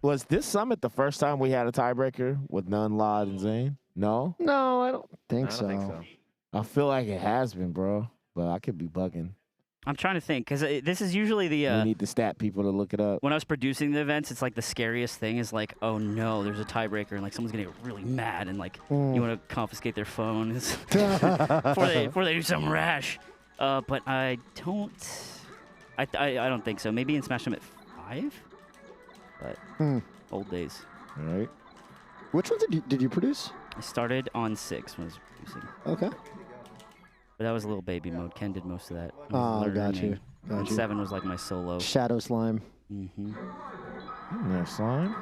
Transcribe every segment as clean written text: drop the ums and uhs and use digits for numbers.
Was this summit the first time we had a tiebreaker with Nunn, Lod, and Zane? No? No, I don't think I so. don't think so. I feel like it has been, bro. But I could be bugging. I'm trying to think because this is usually the We need the stat people to look it up. when I was producing the events, it's like the scariest thing is like, oh no, there's a tiebreaker and like someone's gonna get really mad and like you want to confiscate their phones before they do something rash. But I don't think so. Maybe in Smash Summit 5, but old days. All right. Which ones did you produce? I started on 6 when I was producing, Okay. but that was a little baby mode. Ken did most of that. I Oh, was got you. learning. Got And you. 7 was like my solo. Shadow Slime. Nice slime.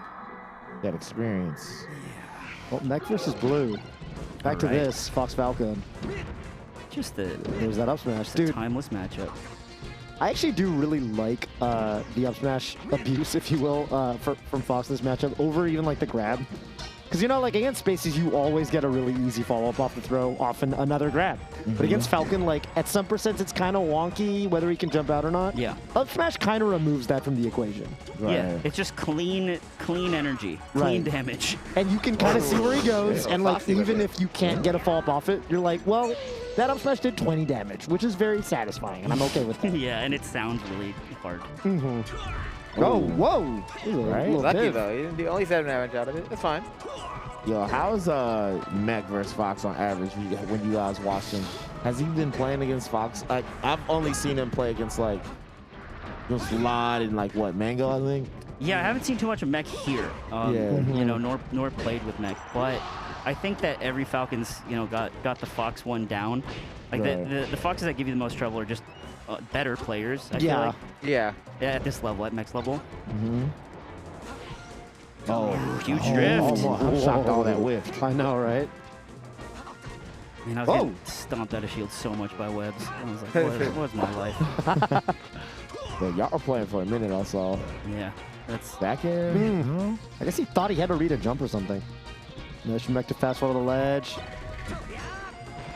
That experience. Well, Mekk versus Blue. Back to Alright. this, Fox Falcon. Just the There's that up smash. Dude, timeless matchup. I actually do really like the up smash abuse, if you will, from Fox in this matchup over even like the grab. Because, you know, like against Spaces, you always get a really easy follow-up off the throw, often another grab. But against Falcon, like at some percents, it's kind of wonky whether he can jump out or not. Yeah. Up smash kind of removes that from the equation. Right. Yeah, it's just clean energy, clean Right. damage. And you can kind of see where he goes, and like even if you can't get a follow-up off it, you're like, well, that up smash did 20 damage, which is very satisfying, and I'm okay with that. Yeah, and it sounds really hard. Oh, whoa! Right? Lucky though, he didn't do only 7 damage out of it. That's fine. Yo, how's Mekk versus Fox on average when you guys watch him? Has he been playing against Fox? Like, I've only seen him play against like just Lod and like what, Mango, I think? Yeah, I haven't seen too much of Mekk here. You know, nor played with Mekk, but I think that every Falcon's got the Fox one down. Like Right. the Foxes that give you the most trouble are just better players. I feel Yeah. like. Yeah. Yeah, at this level, at Mekk's level. Oh, Huge drift. I'm shocked all that whiff. I know, right? Man, I was getting stomped out of shield so much by webs. I was like, what's my life? But y'all are playing for a minute, I saw. Yeah, that's Back air? I guess he thought he had to read a jump or something. Nice Mekk to fast forward the ledge.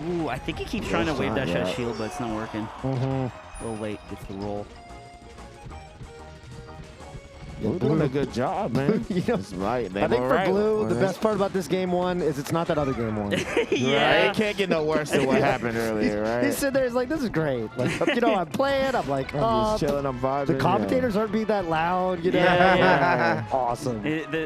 Ooh, I think he keeps trying to wave not dash out of yet. shield, but it's not working. A little late, gets the roll. We're doing a good job, man. You know, It's right. I think for Blue, the best part about this game one is it's not that other game one. Yeah. It can't get no worse than what happened earlier, right? He's sitting there, he's like, this is great. Like, you know, I'm playing, I'm like, I'm oh, just chilling, I'm vibing. the commentators aren't being that loud, you know? Yeah. Awesome.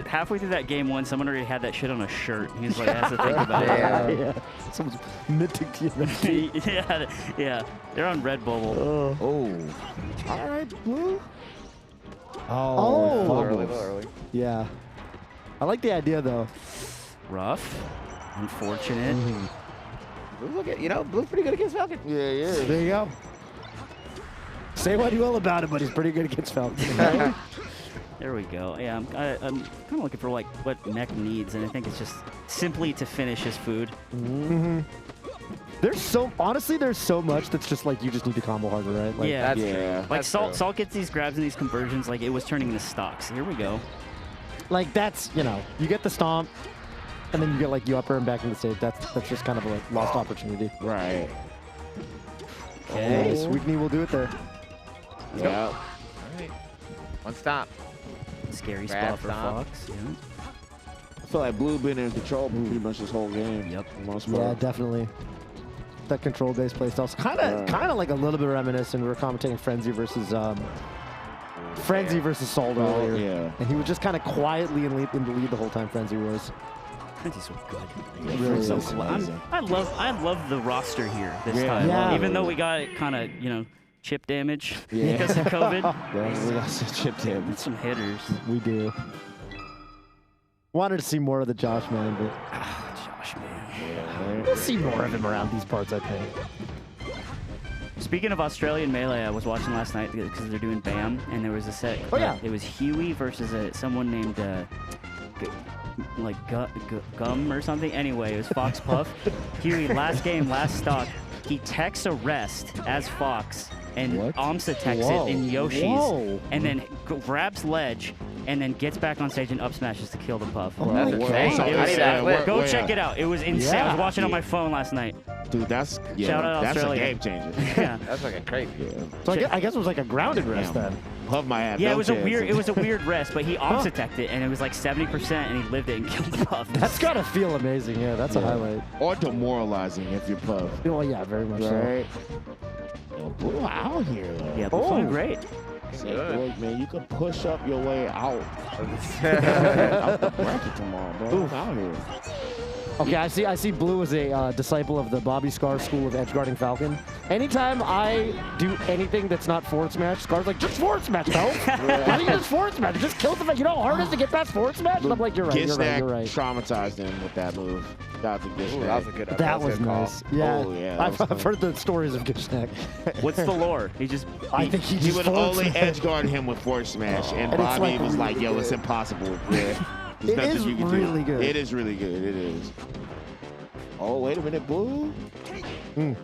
Halfway through that game one, someone already had that shit on a shirt. He's like, has to think about it. Yeah. Someone's minting TNT. yeah, they're on Red Bubble. Oh. All right, Blue. Oh. A little early, a Fumbles. little early. Yeah. I like the idea, though. Rough, unfortunate. Blue's Blue's pretty good against Falcon. Yeah, yeah. There you go. Say what you will about it, but he's pretty good against Falcon. There we go. Yeah, I'm kind of looking for like what Mekk needs, and I think it's just simply to finish his food. Honestly, there's so much that's just like, you just need to combo harder, right? Like, Yeah, That's Yeah. true. like That's Salt true. gets these grabs and these conversions like it was turning into stocks. Here we go. Like, that's, you know, you get the stomp, and then you get like you upper and back into the stage. That's just kind of a lost opportunity. Right. Okay. Nice. Weak knee will do it there. Yeah. All right. One stop. Scary Grab spot for stomp. Fox. Yeah. I feel like Blue been in control pretty much this whole game. Yep. For the most Yeah, part. definitely. That control-based playstyle, kind of like a little bit reminiscent. We were commentating Frenzy versus Salt earlier, yeah. and he was just kind of quietly in the lead the whole time. Frenzy was. Frenzy's so good. Yeah, really So is. amazing. I love the roster here this Yeah. time. Yeah. Even though we got kind of chip damage Yeah. because of COVID. Yeah, we got some chip damage. Some hitters. We do. Wanted to see more of the Josh man, but Josh, man. we'll see more of him around these parts, I think. Speaking of Australian Melee, I was watching last night because they're doing BAM, and there was a set. Oh, yeah. It was Huey versus someone named Gum or something. Anyway, it was Fox Puff. Huey, last game, last stock, he techs a rest as Fox, and What? Amsa techs Whoa. it in Yoshi's, Whoa. and then grabs ledge, and then gets back on stage and up smashes to kill the Puff. Oh That's my insane. God. I need that clip. Go check it out. It was insane. I was Yeah. watching on my phone last night. Dude, that's Shout out that's Australia. a game changer. Yeah. That's fucking crazy. Yeah. So I guess it was like a grounded rest then. Puff might have Yeah, no it was a chance. weird. It was a weird rest, but he opposite teched it, and it was like 70%, and he lived it and killed the Puff. That's gotta feel amazing. Yeah, that's a highlight. Or demoralizing if you're Puff. Oh yeah, very much Right? Yo, Blue out here, though. Yeah, Blue's doing great. Look, man, you could push up your way out. Out the bracket tomorrow, bro. Oof. Out here. Okay, I see Blue as a disciple of the Bobby Scar school of edge guarding Falcon. Anytime I do anything that's not forward smash, Scar's like, just forward smash, bro. How do you just forward smash? Just kill the. You know how hard it is to get past forward smash? And I'm like, you're right, you're right, you're right. Traumatized him with that move. That was a good Ooh, that was a good. That was nice. Yeah, Oh, yeah, I've heard the stories of Gishnak. What's the lore? He just. I think he He just would forward only smash. edge guard him with forward smash, and And it's, Bobby like, was like, really "Yo, it's good. impossible." Yeah. There's It nothing is you can really do. good. It is really good. It is. Oh, wait a minute, Blue.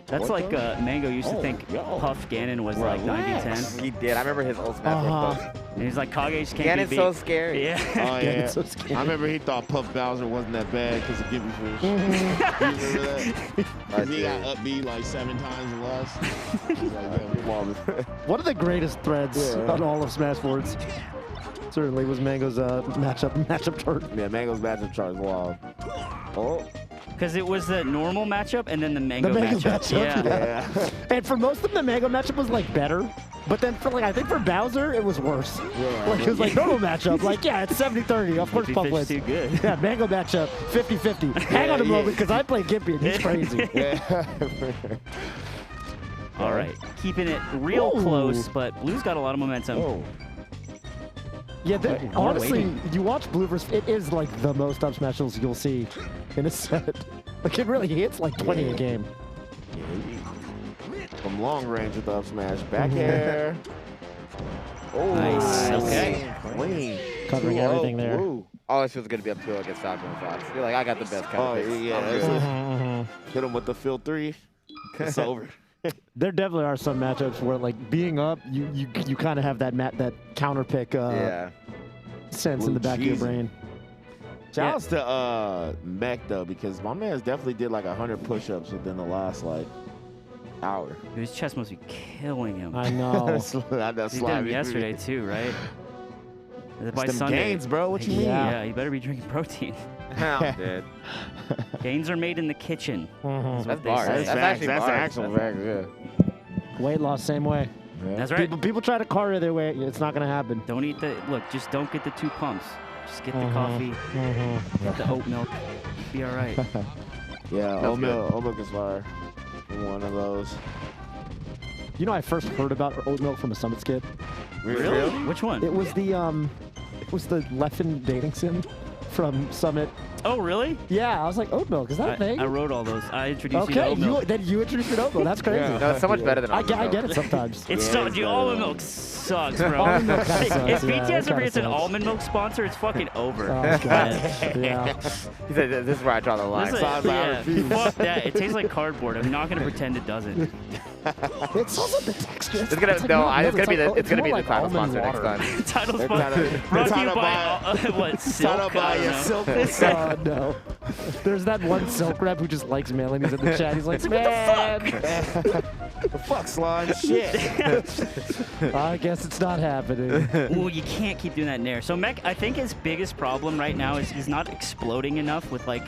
That's like Mango used to Oh, think yo. Puff Ganon was like Relax. 90-10. He did. I remember his old smash. And he's like, Kage just can't Ganon's be so beat. scary. Yeah. Oh, Yeah, yeah. it's so scary. I remember he thought Puff Bowser wasn't that bad because of Gibby Fish. You remember that? 'Cause he got up B like 7 times or less. He's like, "Yo, Mom." One of the greatest threads on all of Smash Boards certainly was Mango's matchup chart. Yeah, Mango's matchup chart is wild. Oh, Because it was the normal matchup and then the Mango, Mango matchup. matchup, Yeah. yeah. And for most of them, the Mango matchup was like better. But then for like, I think for Bowser, it was worse. Yeah. Like it was like normal matchup. Like, yeah, it's 70-30. Of course, Gimpy Puff Fish wins. too good. Yeah, Mango matchup, 50-50. Hang on a Yeah, moment, because I played Gimpy and he's crazy. Yeah. All right. Keeping it real Ooh. close, but Blue's got a lot of momentum. Oh. Yeah, I'm honestly, waiting. you watch Blue versus, it is like the most up smashes you'll see in a set. Like it really hits like 20 a game. From long range with the up smash. Back air. Oh, Nice. Okay. Clean. Covering 2-0. everything there. Ooh. Always feels good to be up 2 against Falcon and Fox. You're like, I got the best Oh, kind of yeah. picks. I'm good. Hit him with the field 3. It's over. There definitely are some matchups where like being up, you kind of have that counter pick Yeah. sense in the back of your Jesus. brain. Shout outs to Mekk though, because my man's definitely did like 100 push-ups within the last like hour. His chest must be killing him. I know. That's He did them slimy. yesterday too, right? By them Sunday. gains, bro. What you mean? Yeah, you better be drinking protein. I'm dead. Gains are made in the kitchen. That's what That's they bars. say. That's Facts. actually That's bars. actual That's- fact. Yeah. Weight loss, same way. That's right. People try to cardio their way. It's not gonna happen. Don't eat the, look, just don't get the 2 pumps. Just get the coffee, get the oat milk. Be all right. Yeah, That's oat milk is fire. One of those. You know, I first heard about oat milk from a Summit skit. Really? Which one? It was the Leffen dating sim from Summit. Oh, really? Yeah, I was like, oat milk, is that a thing? I wrote all those. I introduced you to Okay, oat milk. then you introduced me to oat milk. That's crazy. No, it's so much better than I almond get milk. it sometimes. It's Yeah, so, it's dude, better. almond milk sucks, bro. Almond milk kinda If sucks, yeah, BTS it ever kinda gets an sucks. almond milk sponsor, it's fucking over. Oh, God. Yeah. He said, this is where I draw the line. This is- Sounds like I yeah, refuse. fuck that. It tastes like cardboard. I'm not gonna pretend it doesn't. It's also the texture. It's gonna like no, not it's milk, gonna be like- the it's gonna be more the like title almond sponsor next water. time. Title They're sponsor. trying to- Brought to they're you trying by what? Silk? Trying to buy I don't your know. silk. Oh, no. There's that one silk rep who just likes Melanies in the chat. He's like, What man, The fuck, slime? Shit. I guess it's not happening. Ooh, you can't keep doing that in air. So Mekk, I think his biggest problem right now is he's not exploding enough with like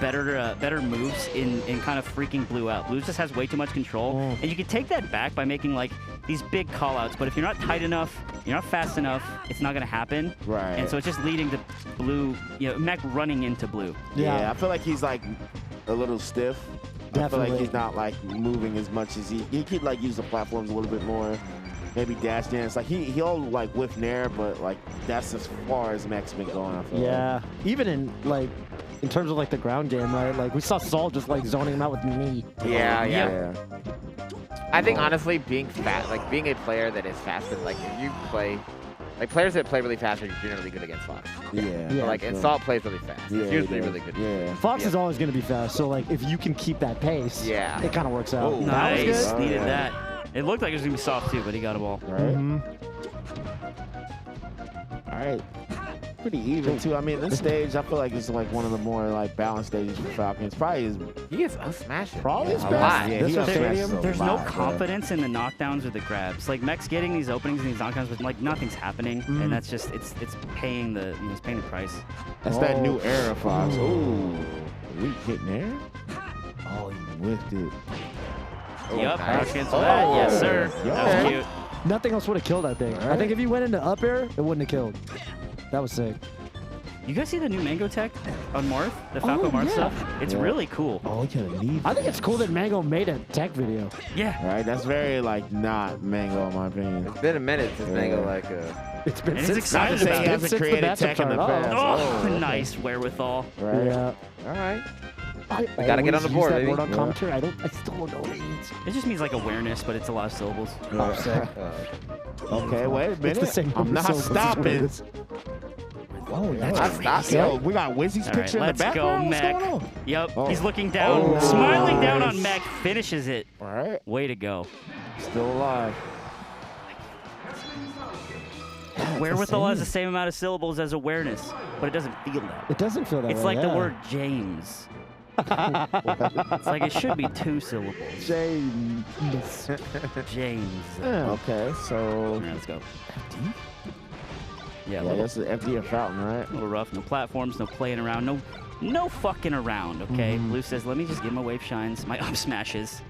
better moves in kind of freaking Blue out. Blue just has way too much control, and you can take that back by making like these big call-outs. But if you're not tight enough, you're not fast enough, it's not gonna happen. Right. And so it's just leading to Blue, Mekk running into Blue. Yeah, I feel like he's like a little stiff. I feel Definitely. like he's not like moving as much as he could like use the platforms a little bit more. Maybe dash dance. Like he'll like whiff nair, but like that's as far as Mekk's been going. I feel Yeah, even in terms of like the ground game, right? Like we saw Saul just like zoning him out with knee. Yeah, like. yeah. I think honestly, being fast, like being a player that is fast, and like if you play, like players that play really fast are generally good against Fox. Yeah. Yeah. Like and Salt plays really fast. Yeah, It's usually yeah, really good. Yeah. Fox Yeah. is always going to be fast, so like if you can keep that pace, Yeah. it kind of works out. Oh, That was Nice, good. Oh, needed yeah. that. It looked like it was gonna be soft too, but he got a ball. Right. Mhm. All right. pretty even too. I mean, this stage I feel like it's like one of the more like balanced stages for Falcons. Probably is He is smashing. probably his a best. lot. Yeah, This he was smashes stadium. a There's no lot, bro. confidence in the knockdowns or the grabs. Like Mekk's getting these openings and these knockdowns, but like nothing's happening, and that's just it's paying the it's paying the price. That's that new era, Fox. Ooh, weak hit there. Oh, he whiffed it. Yep, nice. nice. Cancel that. Yes, sir. Yo. That was cute. Nothing else would have killed that thing. I think if you went into up air, it wouldn't have killed. That was sick. You guys see the new Mango tech on Marth? The Falcon Oh, Marth yeah. stuff? It's Yeah. really cool. Oh, he could have leave. I think it's cool that Mango made a tech video. Yeah. Right, that's very like not Mango in my opinion. It's been a minute since Mango like It's been And he's since excited Not to say about he it. hasn't Since the created matchup tech in the started. past. Oh, okay. nice wherewithal. Right. Yeah. all right. I gotta get on the always board, use that baby. word on Yeah. commentary. I still don't know what it means. It just means like awareness, but it's a lot of syllables. Oh, sick. Okay, wait a minute. It's the same I'm not syllables as what it stopping. is. Oh, Not stopping. Yo, we got Wizzy's All right, picture in the let's go, background. What's going Mekk. on? Yep, Oh. he's looking down, Oh, smiling down on nice. Mekk, finishes it. All right, Way to go. still alive. Wherewithal has the same amount of syllables as awareness, but it doesn't feel that. It doesn't feel that It's way. like the yeah. word James. It's like it should be 2 syllables. James. James. Yeah. Okay, so All right, let's go. Yeah, a yeah, little, that's an FD or Fountain, right? little rough. No platforms, no playing around, no fucking around, okay? Blue says, let me just get my wave shines, my up smashes.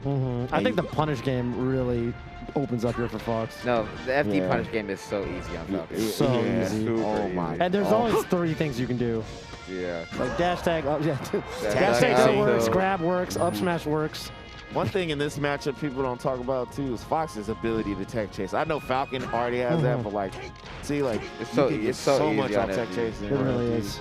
I think the punish game really opens up here for Fox. No, the FD Yeah. punish game is so easy on Falcon. So easy. Super Oh my. easy. And there's always 3 things you can do. Yeah. Like dash tag, yeah. Dash Dash tag tag out, works, so- grab works, up smash works. One thing in this matchup people don't talk about too is Fox's ability to tech chase. I know Falcon already has that, but like, see, like It's you so- can get it's so much easy off on tech FD. chasing. It really is.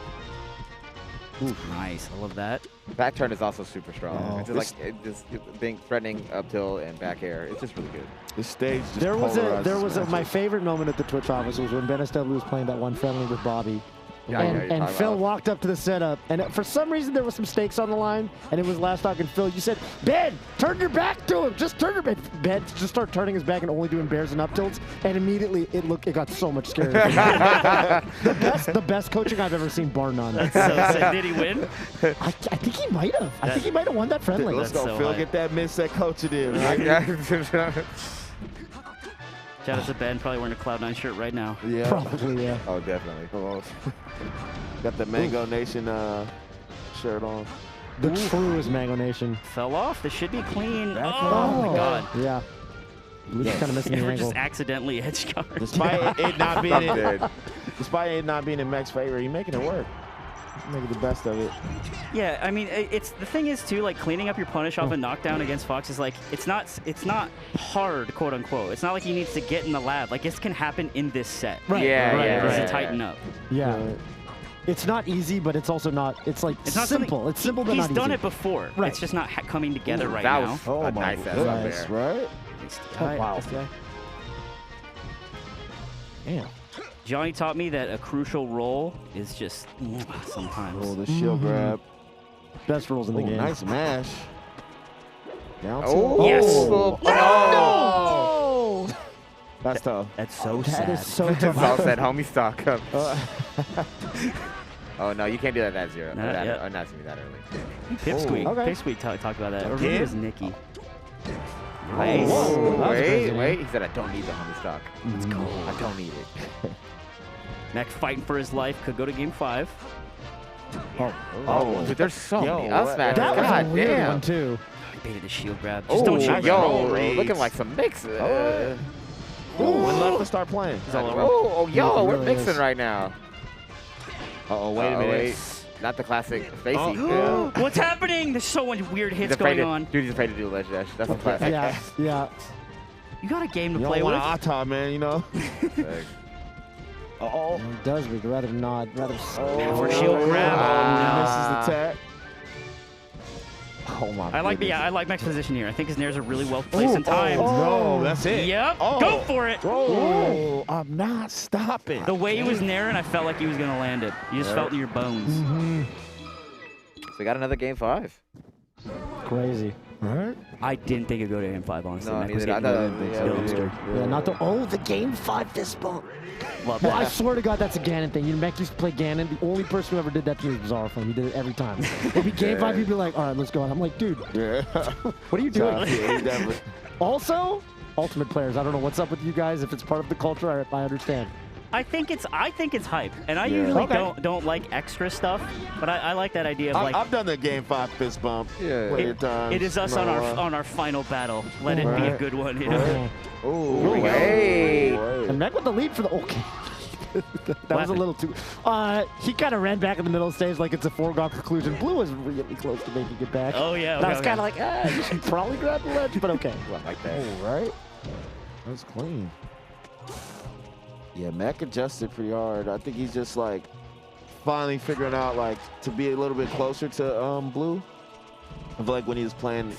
Nice, I love that. Back turn is also super strong. Oh. It's just like being threatening up tilt and back air. It's just really good. This stage just There was polarizes my matches. favorite moment at the Twitch office was when Ben SW was playing that one friendly with Bobby. Yeah, I know and what you're talking Phil about. walked up to the setup, and for some reason there was some stakes on the line, and it was last talk. And Phil, you said, "Ben, turn your back to him. Just turn your back." Ben just started turning his back and only doing bears and up tilts, and immediately it got so much scarier. the best coaching I've ever seen, bar none. So did he win? I think he might have. I think he might have won that friendly. Let's That's go, so Phil. hype. Get that miss that coach it in. Right? Shout out to Ben, probably wearing a Cloud9 shirt right now. Yeah. Probably, yeah. Oh, definitely. Oh, got the Mango Nation shirt on. The truest Mango Nation. Fell off, this should be clean. Back Oh my god. Yeah. We're just kind of missing Yeah, the we're angle. just accidentally edge guard. Despite it not being in, Dude. despite it not being in Mekk's favor, he making it work. He's making the best of it. Yeah, I mean, it's the thing is too, like cleaning up your punish off a knockdown against Fox is like it's not hard, quote unquote. It's not like he needs to get in the lab. Like this can happen in this set. Right. Yeah, right, yeah, He needs right. to tighten up. Yeah. Right. It's not easy, but it's also not. It's like It's not simple. something- It's simple, but He's not done easy. it before. Right. It's just not coming together right that now. was Oh a my nice ass up goodness, there. right? Oh, wow. Damn. Johnny taught me that a crucial role is just sometimes. Oh, the shield grab. Best rules in the Oh, game. nice mash. Down to Oh, Yes. Oh. Oh! That's tough. That's so That sad. is so It's tough. all said, homie stock. Oh no, you can't do that at 0. Not yet. Or not to me that early. Pipsqueak. Okay. Pipsqueak talked about that. Or Again? maybe it was Nikki. Oh, Nice. whoa. That was crazy. Wait. He said, I don't need the homie stock. Let's go. I don't need it. Mekk fighting for his life. Could go to game 5. Oh, dude, there's so Yo, many up what- smashes. That was God a weird damn. one, too. He baited the shield grab. Oh, Just don't shield grab. yo, reads. looking like some mix. Oh, when left to start playing. He's all over. Oh, yo, It we're really mixing is. right now. Uh-oh, wait a Uh-oh, minute. wait. Not the classic Facey. Oh. Yeah. What's happening? There's so many weird He's hits afraid going to, on. dude, he's afraid to do ledge dash. That's the classic. Yeah, yeah. You got a game to You play don't with. want to auto, man, you know? Uh-oh. He does, but he'd rather not. Rather. For shield grab. Oh, No. misses the tag. Oh, my I like goodness. I like Mekk's position here. I think his nairs are really well placed and Oh, timed. no, that's it. Yep. Oh. Go for it. Oh, I'm not stopping. The way he was nairing, I felt like he was gonna land it. You just felt it in your bones. So we got another game 5. Crazy. All right. I didn't think it'd go to game 5, honestly. No, Mekk was neither. I getting thought, dumpstered. Yeah, not the game 5 fist bump. Love Well, I that. swear to God, that's a Ganon thing. You know, Mekk used to play Ganon. The only person who ever did that to me was Bizarro. He did it every time. It'd be game 5, he'd be like, all right, let's go. And I'm like, dude, Yeah. what are you doing? Yeah, definitely. Also, Ultimate players. I don't know what's up with you guys. If it's part of the culture, I understand. I think it's hype, and I Yeah. usually Okay. don't like extra stuff, but I like that idea of like I've done the game 5 fist bump. Yeah. plenty of times. it is us on our final battle. Let it be a Right. good one. You know? Oh, Hey. And Mekk with the lead for the okay. That was a Weapon. little too. He kind of ran back in the middle of the stage like it's a foregone conclusion. Blue was really close to making it back. Oh yeah. That Okay, was kind of like, you should probably grab the ledge, but okay. Like that. All right. That's clean. Yeah, Mekk adjusted pretty hard. I think he's just like finally figuring out like to be a little bit closer to Blue. I feel like when he was playing,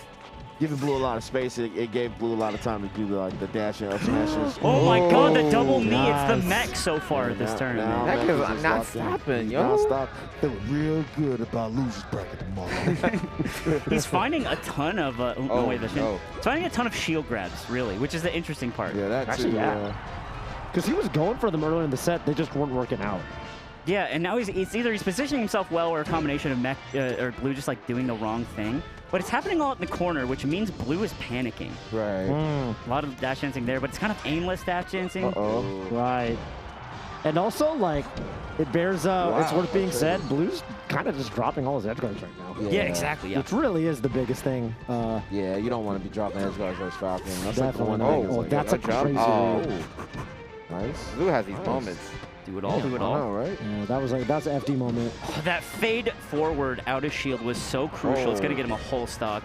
giving Blue a lot of space, it gave Blue a lot of time to do like the dash and up smashes. Oh my God, the double knee! nice. It's the Mekk so far this tournament. Now Mekk Mekk is just not locked in. stopping, He's yo. not stopping. They were real good about losers bracket tomorrow. He's finding a ton of Oh, wait, that's no. He's finding a ton of shield grabs, really, which is the interesting part. Yeah, that Actually, too. yeah. Because he was going for them earlier in the set, they just weren't working out. Yeah, and now it's either he's positioning himself well or a combination of Mekk or Blue just like doing the wrong thing. But it's happening all in the corner, which means Blue is panicking. Right. A lot of dash dancing there, but it's kind of aimless dash dancing. Uh-oh. Right. And also, like, it bears, it's worth being said, Blue's kind of just dropping all his edge guards right now. Yeah, exactly. Yeah. Which really is the biggest thing. Yeah, you don't want to be dropping edge guards versus Falcon. That's like the Definitely one not. thing. Oh, Like, that's a jump. crazy Oh. read. nice. Blue has these moments. Do it all, do it all. All right. Yeah, that's an FD moment. Oh, that fade forward out of shield was so crucial. It's going to get him a whole stock.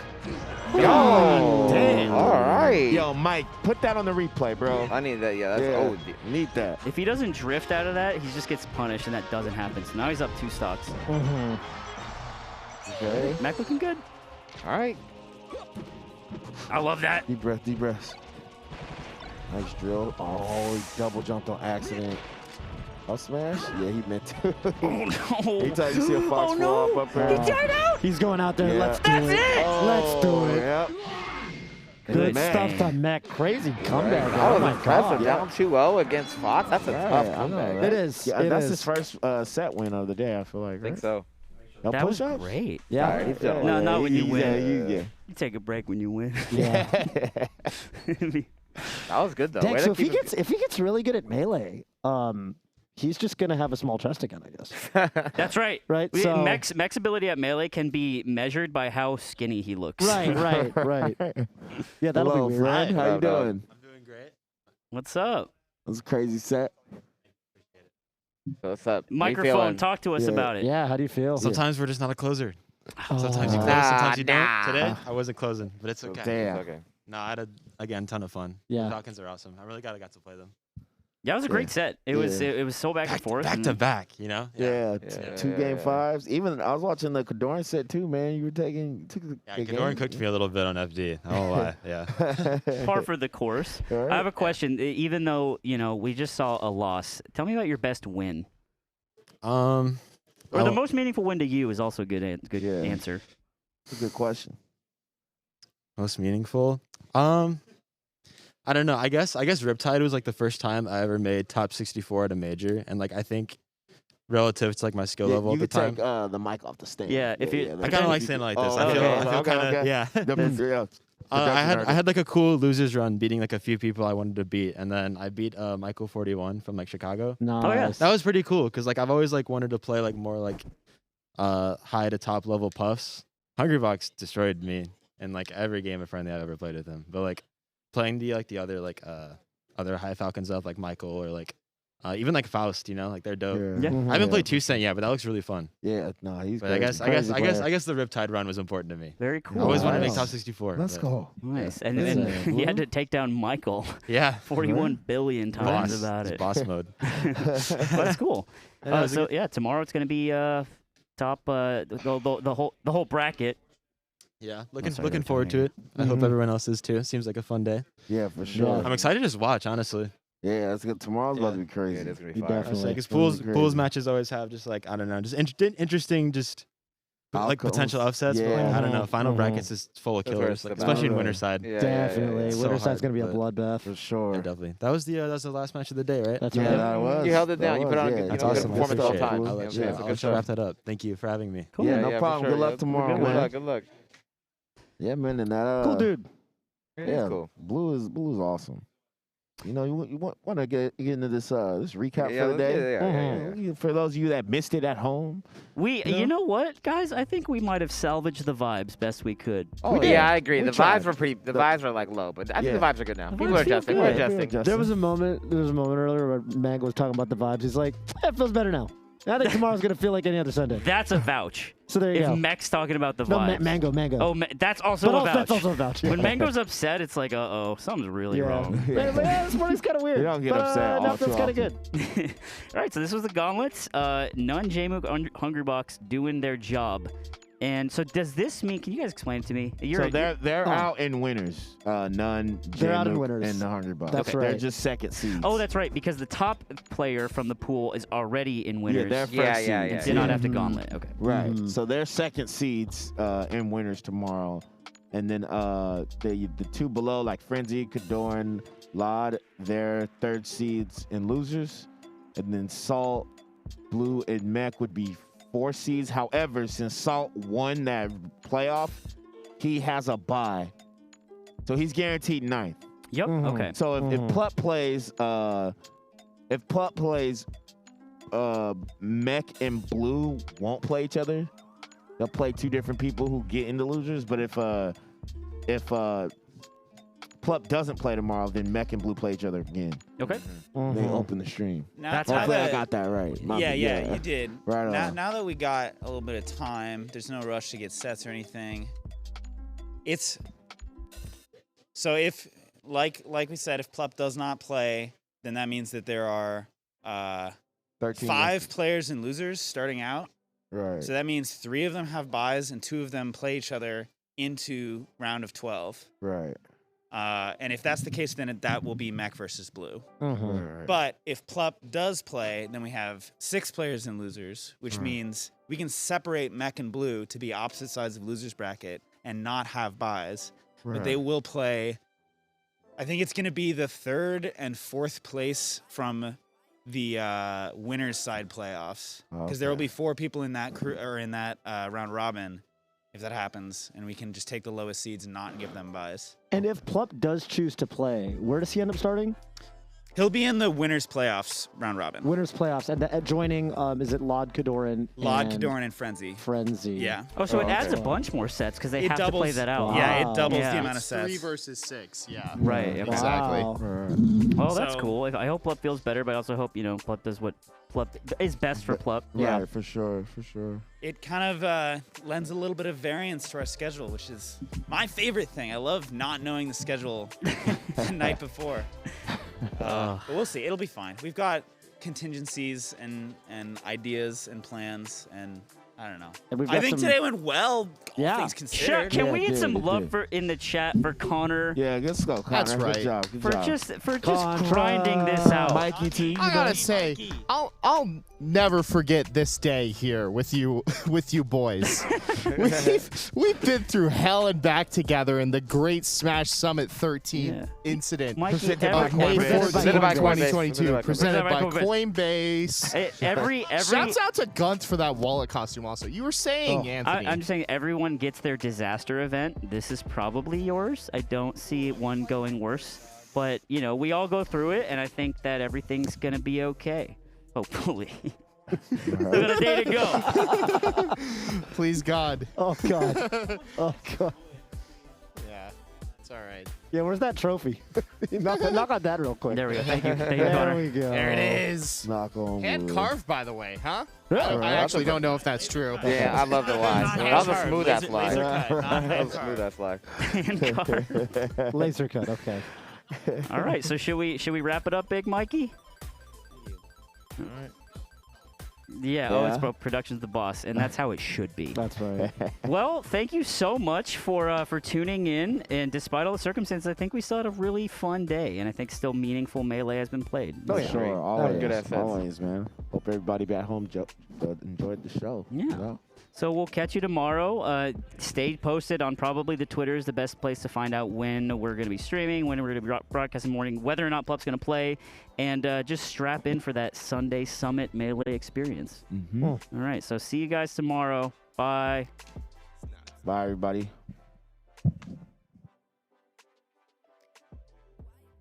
Yo. damn. All right. Yo, Mike, put that on the replay, bro. I need that. Yeah, that's Yeah, need that. If he doesn't drift out of that, he just gets punished, and that doesn't happen. So now he's up 2 stocks. Okay. Mekk looking good. all right. I love that. Deep breath, deep breaths. Nice drill. Oh, he double jumped on accident. Up smash? Yeah, he meant to. Oh no. Anytime you see a fox Oh, fall no. up there. He died out. He's going out there. Yeah. Let's do That's it. it. Let's do it. Yep. Good Man. stuff to Mekk. Crazy comeback. That Oh was my impressive. God. Down 2-0 against Fox. That's a Right, tough I know, comeback. right? It is. Yeah, It that's is. his first set win of the day, I feel like. I think Right? so. No That was push-ups? great. Yeah. All right, he's done. No, not when you win. Yeah, You take a break when you win. Yeah. That was good though. Dang, Way to so if he keep it- gets really good at melee, he's just gonna have a small chest again, I guess. That's right. Right, so- Mekk's ability at melee can be measured by how skinny he looks. right. Yeah, that'll Hello, be weird. friend. How you Hello, dog. doing? I'm doing great. What's up? That was a crazy set. So what's up? How you Microphone, feeling? talk to us Yeah. about it. Yeah, how do you feel? Sometimes we're just not a closer. Sometimes you Oh. close, sometimes you Nah. don't. Today, I wasn't closing, but it's okay. Damn. Okay. No, I had a ton of fun. Yeah. The Falcons are awesome. I really got to play them. Yeah, it was a great set. It was Yeah. it was so back and forth. Back and to back, you know? Yeah, Yeah. two game fives. Even I was watching the Kadoran set too, man. You were taking took the Yeah, the Gadoran game. cooked me a little bit on FD. I won't lie. Yeah. par for the course. All right. I have a question. Even though we just saw a loss, tell me about your best win, or the oh, most meaningful win to you is also a good Yeah. answer. That's a good question. most meaningful. I don't know. I guess Riptide was like the first time I ever made top 64 at a major, and like I think relative to like my skill Yeah, level you at the could time. take the mic off the stand. Yeah, if you- I But kind then- of like saying it like this. Oh, I feel, okay, I feel okay, kind of okay. yeah. Yeah. I had like a cool losers run, beating like a few people I wanted to beat, and then I beat Michael 41 from like Chicago. Nice. yeah. That was pretty cool because like I've always like wanted to play like more like high to top level puffs. Hungrybox destroyed me in like every game of friendly I've ever played with him. But like playing the other high Falcons up like Michael or like even like Faust, like they're dope. Yeah. I haven't played 2 Cent yet, but that looks really fun. Yeah, no, he's. But I guess the Riptide run was important to me. Very I cool. always wanted to make Nice. top 64. Let's but- go. Nice. And That's then it. you had to take down Michael Yeah. 41 billion times Boss. about It's it. boss mode. But that's cool. Yeah, it was a So good- yeah, tomorrow it's gonna be top the whole bracket. Yeah, sorry, looking that's forward to it. I hope Mhm. everyone else is too. Seems like a fun day. Yeah, for sure. I'm excited to just watch, honestly. Yeah, that's good. Tomorrow's about to be crazy. Yeah, it is gonna be You fire. definitely- Because It's gonna be pools crazy. matches always have just like I don't know, just interesting. Just like potential upsets, but like, I don't know. Final brackets is full of Those are killers, the like, best. especially in winter side. Yeah, Definitely. So Winter side's hard, going to be a but- bloodbath. For sure. Yeah, definitely. That was the last match of the day, right? That's Yeah, right. that was. You held it that down. You put on was, good, yeah. That's good awesome. I performance all the appreciate it. time. I'll Yeah, let it's you, a I'll good let you show. wrap that up. Thank you for having me. Cool. Yeah, no for problem. sure. Good luck Yeah, tomorrow, Good man. luck. Good luck. Yeah, man, and that Cool dude. yeah, Cool. Blue is awesome. You know, you want to get into this this recap Yeah, for the day. yeah. For those of you that missed it at home. You know what, guys? I think we might have salvaged the vibes best we could. Oh, Yeah, I agree. We The tried. vibes were pretty. The vibes were like low, but I think Yeah. the vibes are good now. The People vibes are feel adjusting. good. We're Yeah, adjusting. There was a moment earlier where Mag was talking about the vibes. He's like, it feels better now. I think tomorrow's going to feel like any other Sunday. That's a vouch. So there you If go. Mekk's talking about the No, vibes. Mango. Oh, that's also but a also, vouch. that's also a vouch. When yeah. Mango's upset, it's like, uh-oh, something's really wrong. Yeah, this morning's kind of weird. You don't get but, upset all No, feels too kind of often. good. All right, so this was the Gauntlets. None, Jmook, Hungrybox doing their job. And so does this mean, can you guys explain it to me? So they're out in winners. None. They're out in Jmook, winners. And the Hungry Bucks. That's They're right. just second seeds. Oh, that's right, because the top player from the pool is already in winners. they're first Yeah, seed. yeah, and yeah. did not have to Gauntlet. Okay. Right. Mhm. So they're second seeds in winners tomorrow. And then the two below, like Frenzy, Kadoran, Lod, they're third seeds in losers. And then Salt, Blue, and Mekk would be 4 seeds. However, since Salt won that playoff, he has a bye. So he's guaranteed 9th. Yep. Mhm. Okay. So if Plup plays Mekk and Blue won't play each other. They'll play 2 different people who get into losers. But if Plup doesn't play tomorrow, then Mekk and Blue play each other again. Okay. They open the stream. That's Hopefully how I got that right. Yeah, you did. Right now, on. now that we got a little bit of time, there's no rush to get sets or anything. It's so if like we said, if Plup does not play, then that means that there are 13 5 players and losers starting out. Right. So that means 3 of them have buys and 2 of them play each other into round of 12. Right. And if that's the case, then that will be Mekk versus Blue. Right. But if Plup does play, then we have 6 players and losers, which means we can separate Mekk and Blue to be opposite sides of losers bracket and not have buys. But they will play. I think it's going to be the 3rd and 4th place from the winners side playoffs, because there will be 4 people in that crew or in that round robin. If that happens, and we can just take the lowest seeds and not give them buys. And if Plup does choose to play, where does he end up starting? He'll be in the winners playoffs round robin. Winners playoffs. And joining, is it Lod, Kadoran, Lod, and Kadoran, and Frenzy. Frenzy? Yeah. Oh, so it adds okay. a bunch more sets because they It have to play doubles- that out. Yeah, Wow. it doubles Yeah. the amount of It's sets. 3 versus 6. Yeah. Right. Okay. Exactly. Wow. Well, that's So- cool. I hope Plup feels better, but I also hope, Plup does what Plup is best for Plup. Yeah. Right, for sure. It kind of lends a little bit of variance to our schedule, which is my favorite thing. I love not knowing the schedule the night before. But we'll see. It'll be fine. We've got contingencies and ideas and plans, and I don't know. And we've I got think some- today went well, all Yeah. things Sure. considered. Can Yeah, we it get did, some it love did. in the chat for Connor? Yeah, let's go, Connor. That's right. Good job. Good For job. just Contra. grinding this out. Mikey T. you I gotta done? say, I'll never forget this day here with you boys. We've been through hell and back together in the Great Smash Summit 13 Yeah. incident Mikey, Presented every, of May Coinbase. 14, Presented by Coinbase. 2022, presented by Presented by Coinbase. every Shouts out to Gunt for that wallet costume also. You were saying, Anthony. I'm just saying everyone gets their disaster event. This is probably yours. I don't see one going worse. But, we all go through it, and I think that everything's going to be okay. Hopefully. Still got a day to go. Please, God. Oh, God. Oh, God. Yeah, it's all right. Yeah, where's that trophy? knock on that real quick. There we go. Thank you, There Connor. we go. There it is. Knock on Hand wood. carved, by the way, huh? Yeah. I actually don't know if that's true. Yeah, I love the line. Not That was a hand smooth carved, ass line. laser cut, not That hand was a smooth carved. ass line. And Connor. Laser cut, okay. All right, so should we wrap it up, Big Mikey? All right. Yeah, oh, it's production's the boss, and that's how it should be. That's right. Well, thank you so much for tuning in, and despite all the circumstances, I think we still had a really fun day, and I think still meaningful Melee has been played. Oh, For yeah. sure. Always. Good assets. Always, man. Hope everybody back home enjoyed the show. Yeah. So we'll catch you tomorrow. Stay posted on probably the Twitter is the best place to find out when we're going to be streaming, when we're going to be broadcasting in the morning, whether or not Plup's going to play, and just strap in for that Sunday Summit Melee experience. All right, so see you guys tomorrow. Bye. Bye, everybody.